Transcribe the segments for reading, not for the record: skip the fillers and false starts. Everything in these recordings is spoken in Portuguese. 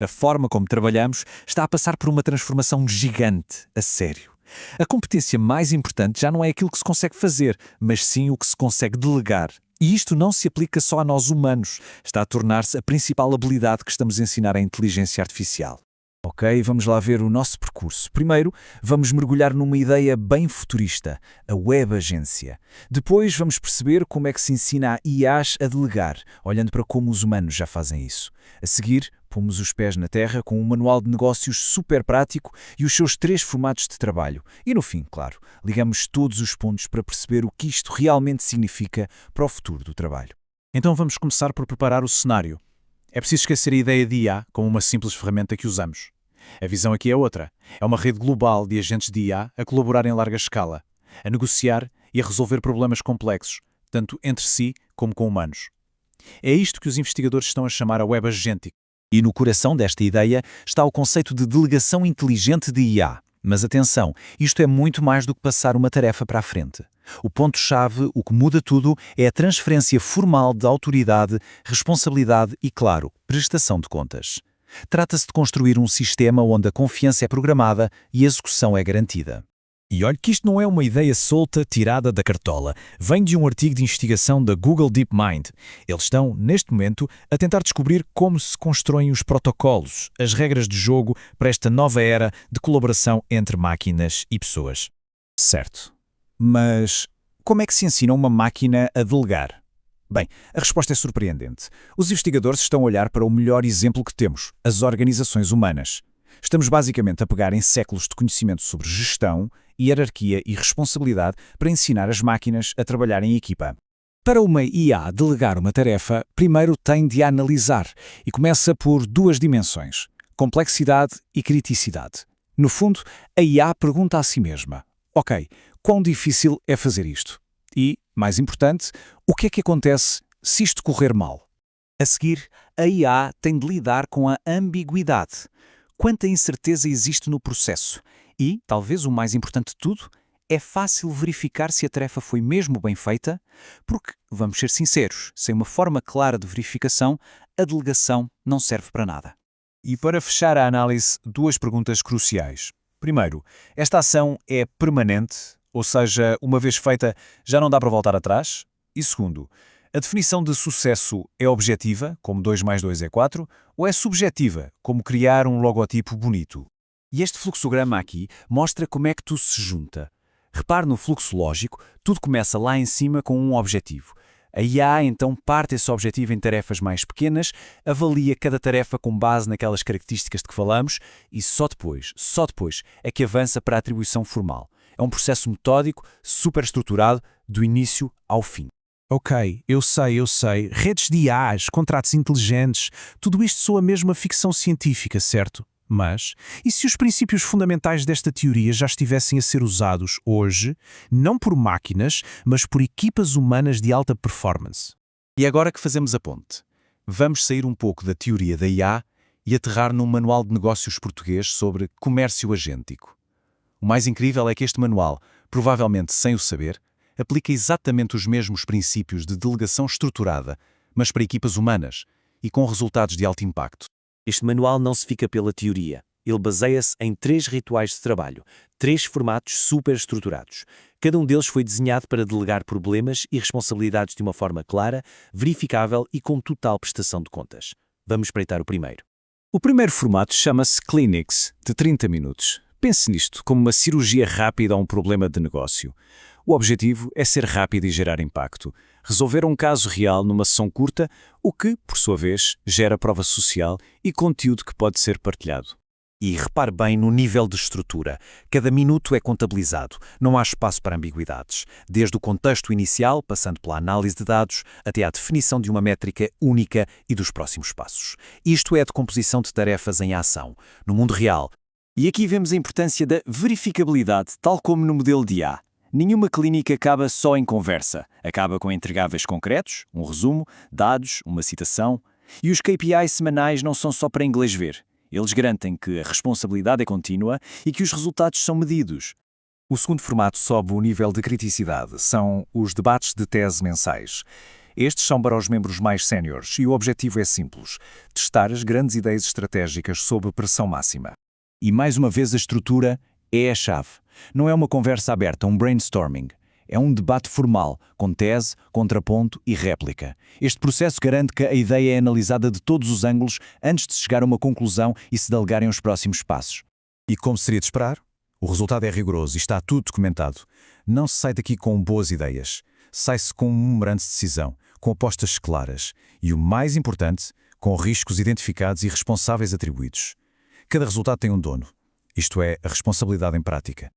A forma como trabalhamos está a passar por uma transformação gigante, a sério. A competência mais importante já não é aquilo que se consegue fazer, mas sim o que se consegue delegar. E isto não se aplica só a nós humanos, está a tornar-se a principal habilidade que estamos a ensinar à inteligência artificial. Ok, vamos lá ver o nosso percurso. Primeiro, vamos mergulhar numa ideia bem futurista, a web agência. Depois, vamos perceber como é que se ensina a IAs a delegar, olhando para como os humanos já fazem isso. A seguir, pomos os pés na terra com um manual de negócios super prático e os seus 3 formatos de trabalho. E no fim, claro, ligamos todos os pontos para perceber o que isto realmente significa para o futuro do trabalho. Então vamos começar por preparar o cenário. É preciso esquecer a ideia de IA como uma simples ferramenta que usamos. A visão aqui é outra. É uma rede global de agentes de IA a colaborar em larga escala, a negociar e a resolver problemas complexos, tanto entre si como com humanos. É isto que os investigadores estão a chamar a web agêntica. E no coração desta ideia está o conceito de delegação inteligente de IA. Mas atenção, isto é muito mais do que passar uma tarefa para a frente. O ponto-chave, o que muda tudo, é a transferência formal de autoridade, responsabilidade e, claro, prestação de contas. Trata-se de construir um sistema onde a confiança é programada e a execução é garantida. E olhe que isto não é uma ideia solta tirada da cartola. Vem de um artigo de investigação da Google DeepMind. Eles estão, neste momento, a tentar descobrir como se constroem os protocolos, as regras de jogo para esta nova era de colaboração entre máquinas e pessoas. Certo. Mas como é que se ensina uma máquina a delegar? Bem, a resposta é surpreendente. Os investigadores estão a olhar para o melhor exemplo que temos, as organizações humanas. Estamos basicamente a pegar em séculos de conhecimento sobre gestão, hierarquia e responsabilidade para ensinar as máquinas a trabalhar em equipa. Para uma IA delegar uma tarefa, primeiro tem de a analisar e começa por 2 dimensões, complexidade e criticidade. No fundo, a IA pergunta a si mesma, ok, quão difícil é fazer isto? E, mais importante, o que é que acontece se isto correr mal? A seguir, a IA tem de lidar com a ambiguidade. Quanta incerteza existe no processo? E, talvez o mais importante de tudo, é fácil verificar se a tarefa foi mesmo bem feita? Porque, vamos ser sinceros, sem uma forma clara de verificação, a delegação não serve para nada. E para fechar a análise, 2 perguntas cruciais. Primeiro, esta ação é permanente, ou seja, uma vez feita já não dá para voltar atrás? E segundo, a definição de sucesso é objetiva, como 2 mais 2 é 4, ou é subjetiva, como criar um logotipo bonito? E este fluxograma aqui mostra como é que tudo se junta. Repare no fluxo lógico, tudo começa lá em cima com um objetivo. A IA então parte esse objetivo em tarefas mais pequenas, avalia cada tarefa com base naquelas características de que falamos e só depois é que avança para a atribuição formal. É um processo metódico, super estruturado, do início ao fim. Ok, eu sei. Redes de IAs, contratos inteligentes, tudo isto soa mesmo a ficção científica, certo? Mas, e se os princípios fundamentais desta teoria já estivessem a ser usados hoje, não por máquinas, mas por equipas humanas de alta performance? E agora que fazemos a ponte, vamos sair um pouco da teoria da IA e aterrar num manual de negócios português sobre comércio agêntico. O mais incrível é que este manual, provavelmente sem o saber, aplica exatamente os mesmos princípios de delegação estruturada, mas para equipas humanas e com resultados de alto impacto. Este manual não se fica pela teoria. Ele baseia-se em 3 rituais de trabalho, 3 formatos super estruturados. Cada um deles foi desenhado para delegar problemas e responsabilidades de uma forma clara, verificável e com total prestação de contas. Vamos espreitar o primeiro. O primeiro formato chama-se Clinics, de 30 minutos. Pense nisto como uma cirurgia rápida a um problema de negócio. O objetivo é ser rápido e gerar impacto. Resolver um caso real numa sessão curta, o que, por sua vez, gera prova social e conteúdo que pode ser partilhado. E repare bem no nível de estrutura. Cada minuto é contabilizado, não há espaço para ambiguidades. Desde o contexto inicial, passando pela análise de dados, até à definição de uma métrica única e dos próximos passos. Isto é a decomposição de tarefas em ação, no mundo real. E aqui vemos a importância da verificabilidade, tal como no modelo de IA. Nenhuma clínica acaba só em conversa. Acaba com entregáveis concretos, um resumo, dados, uma citação. E os KPIs semanais não são só para inglês ver. Eles garantem que a responsabilidade é contínua e que os resultados são medidos. O segundo formato sobe o nível de criticidade. São os debates de tese mensais. Estes são para os membros mais séniores e o objetivo é simples: testar as grandes ideias estratégicas sob pressão máxima. E mais uma vez a estrutura é a chave. Não é uma conversa aberta, um brainstorming. É um debate formal, com tese, contraponto e réplica. Este processo garante que a ideia é analisada de todos os ângulos antes de chegar a uma conclusão e se delegarem os próximos passos. E como seria de esperar, o resultado é rigoroso e está tudo documentado. Não se sai daqui com boas ideias. Sai-se com um memorando de decisão, com apostas claras e, o mais importante, com riscos identificados e responsáveis atribuídos. Cada resultado tem um dono. Isto é, a responsabilidade em prática.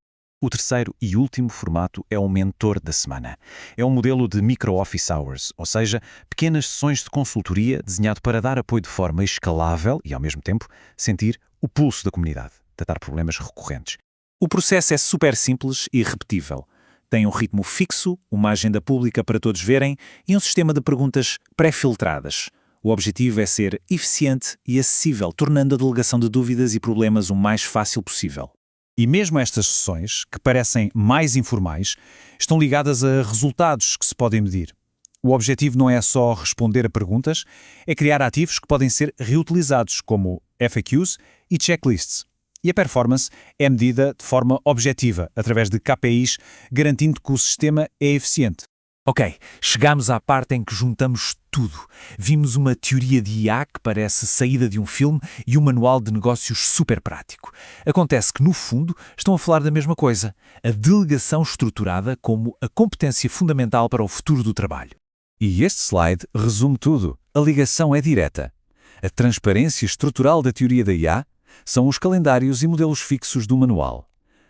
O terceiro e último formato é o mentor da semana. É um modelo de micro-office hours, ou seja, pequenas sessões de consultoria desenhado para dar apoio de forma escalável e, ao mesmo tempo, sentir o pulso da comunidade, tratar problemas recorrentes. O processo é super simples e repetível. Tem um ritmo fixo, uma agenda pública para todos verem e um sistema de perguntas pré-filtradas. O objetivo é ser eficiente e acessível, tornando a delegação de dúvidas e problemas o mais fácil possível. E mesmo estas sessões, que parecem mais informais, estão ligadas a resultados que se podem medir. O objetivo não é só responder a perguntas, é criar ativos que podem ser reutilizados, como FAQs e checklists. E a performance é medida de forma objetiva, através de KPIs, garantindo que o sistema é eficiente. Ok, chegamos à parte em que juntamos tudo. Vimos uma teoria de IA que parece saída de um filme e um manual de negócios super prático. Acontece que, no fundo, estão a falar da mesma coisa, a delegação estruturada como a competência fundamental para o futuro do trabalho. E este slide resume tudo. A ligação é direta. A transparência estrutural da teoria da IA são os calendários e modelos fixos do manual.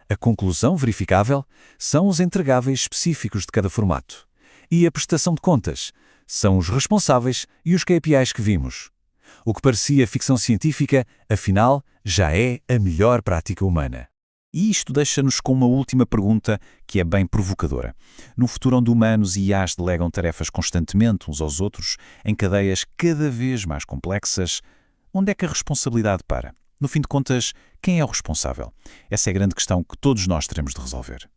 A conclusão verificável são os entregáveis específicos de cada formato. E a prestação de contas são os responsáveis e os KPIs que vimos. O que parecia ficção científica, afinal, já é a melhor prática humana. E isto deixa-nos com uma última pergunta que é bem provocadora. No futuro onde humanos e IAs delegam tarefas constantemente uns aos outros, em cadeias cada vez mais complexas, onde é que a responsabilidade para? No fim de contas, quem é o responsável? Essa é a grande questão que todos nós teremos de resolver.